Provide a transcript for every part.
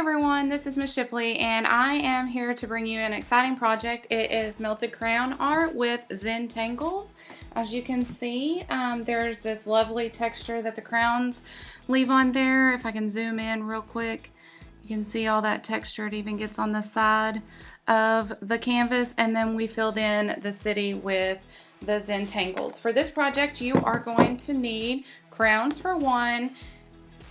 everyone, this is Miss Shipley and I am here to bring you an exciting project. It is melted crayon art with Zen tangles. As you can see, there's this lovely texture that the crayons leave on there. If I can zoom in real quick, you can see all that texture. It even gets on the side of the canvas, and then we filled in the city with the Zen tangles. For this project, you are going to need crayons for one,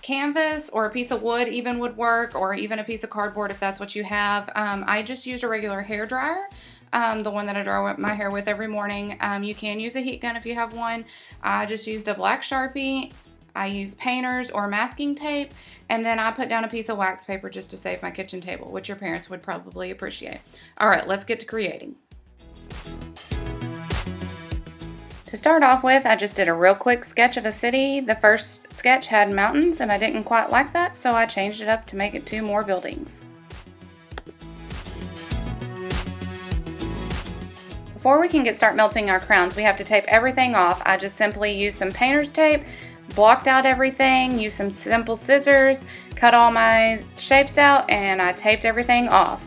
canvas or a piece of wood even would work, or even a piece of cardboard if that's what you have. I just used a regular hair dryer, the one that I dry my hair with every morning. You can use a heat gun if you have one. I just used a black Sharpie. I use painters or masking tape, and then I put down a piece of wax paper just to save my kitchen table, which your parents would probably appreciate. All right, let's get to creating. To start off with, I just did a real quick sketch of a city. The first sketch had mountains and I didn't quite like that, so I changed it up to make it 2 more buildings. Before we can start melting our crowns, we have to tape everything off. I just simply used some painter's tape, blocked out everything, used some simple scissors, cut all my shapes out, and I taped everything off.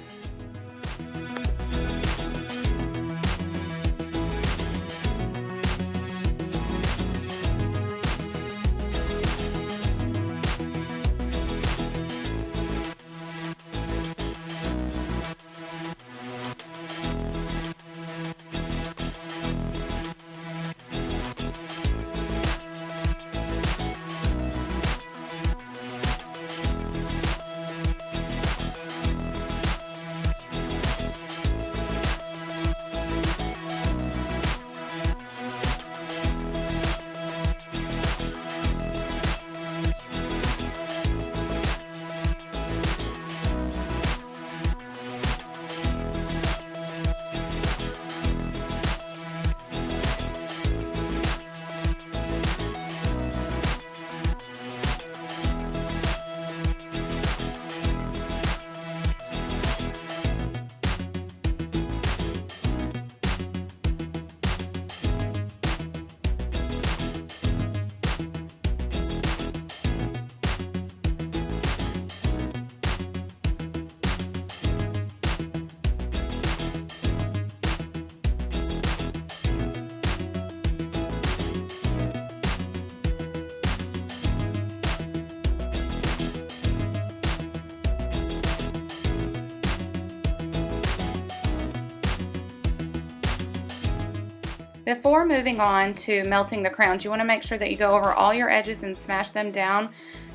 Before moving on to melting the crowns, you want to make sure that you go over all your edges and smash them down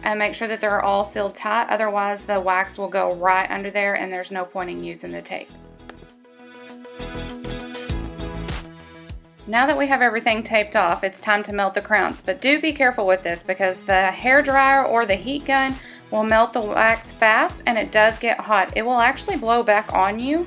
and make sure that they're all sealed tight. Otherwise, the wax will go right under there and there's no point in using the tape. Now that we have everything taped off, it's time to melt the crowns. But do be careful with this because the hair dryer or the heat gun will melt the wax fast and it does get hot. It will actually blow back on you.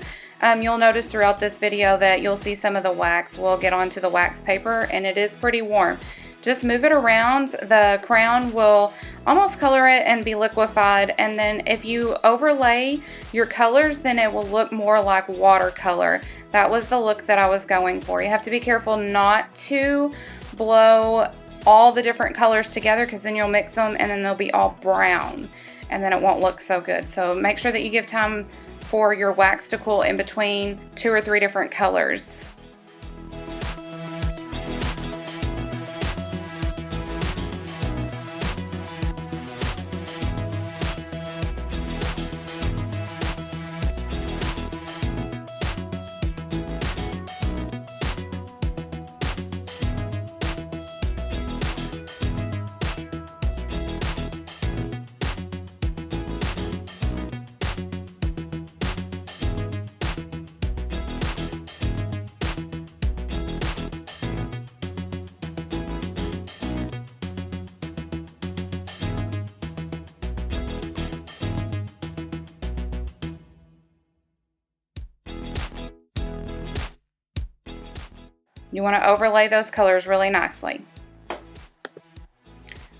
You'll notice throughout this video that you'll see some of the wax will get onto the wax paper, and it is pretty warm. Just move it around. The crayon will almost color it and be liquefied, and then if you overlay your colors, then it will look more like watercolor. That was the look that I was going for. You have to be careful not to blow all the different colors together because then you'll mix them and then they'll be all brown and then it won't look so good. So make sure that you give time for your wax to cool in between 2 or 3 different colors. You want to overlay those colors really nicely.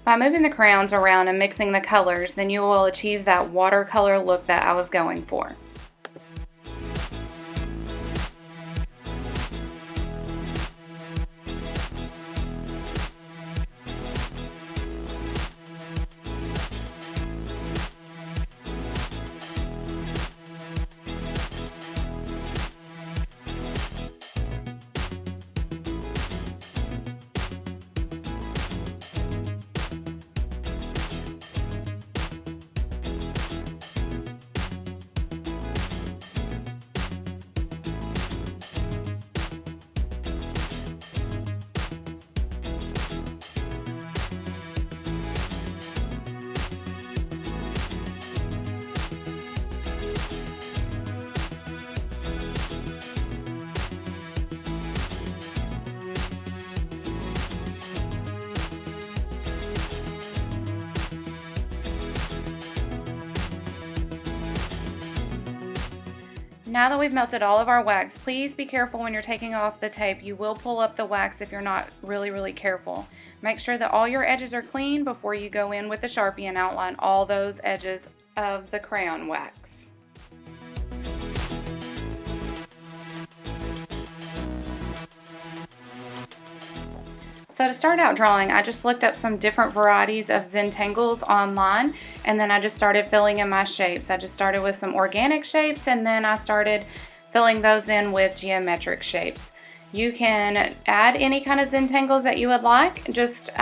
By moving the crayons around and mixing the colors, then you will achieve that watercolor look that I was going for. Now that we've melted all of our wax, please be careful when you're taking off the tape. You will pull up the wax if you're not really careful. Make sure that all your edges are clean before you go in with the Sharpie and outline all those edges of the crayon wax. So to start out drawing, I just looked up some different varieties of Zentangles online, and then I just started filling in my shapes. I just started with some organic shapes, and then I started filling those in with geometric shapes. You can add any kind of Zentangles that you would like. Just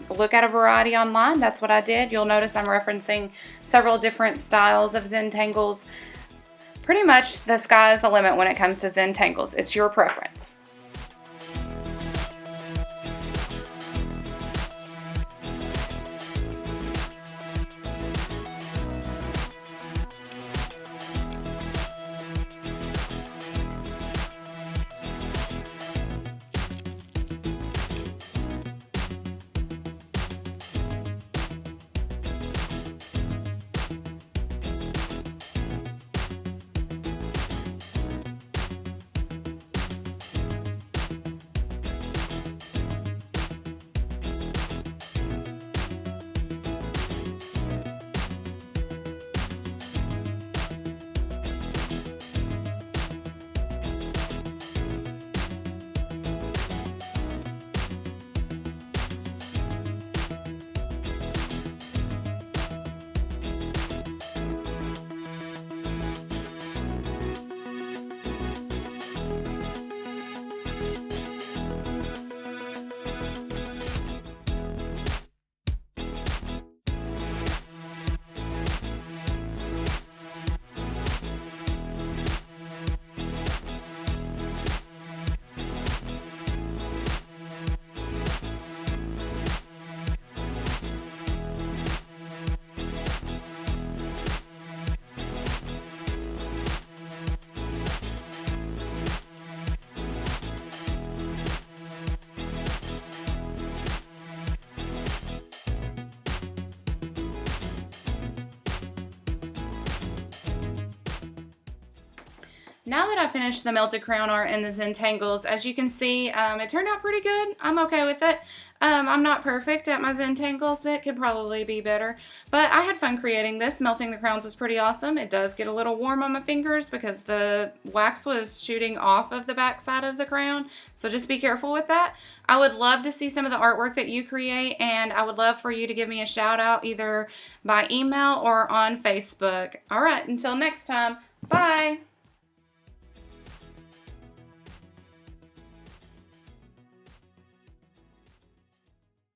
look at a variety online. That's what I did. You'll notice I'm referencing several different styles of Zentangles. Pretty much the sky is the limit when it comes to Zentangles. It's your preference. Now that I've finished the melted crayon art and the Zentangles, as you can see, it turned out pretty good. I'm okay with it. I'm not perfect at my Zentangles. It could probably be better. But I had fun creating this. Melting the crayons was pretty awesome. It does get a little warm on my fingers because the wax was shooting off of the back side of the crayon. So just be careful with that. I would love to see some of the artwork that you create, and I would love for you to give me a shout out either by email or on Facebook. All right, until next time, bye.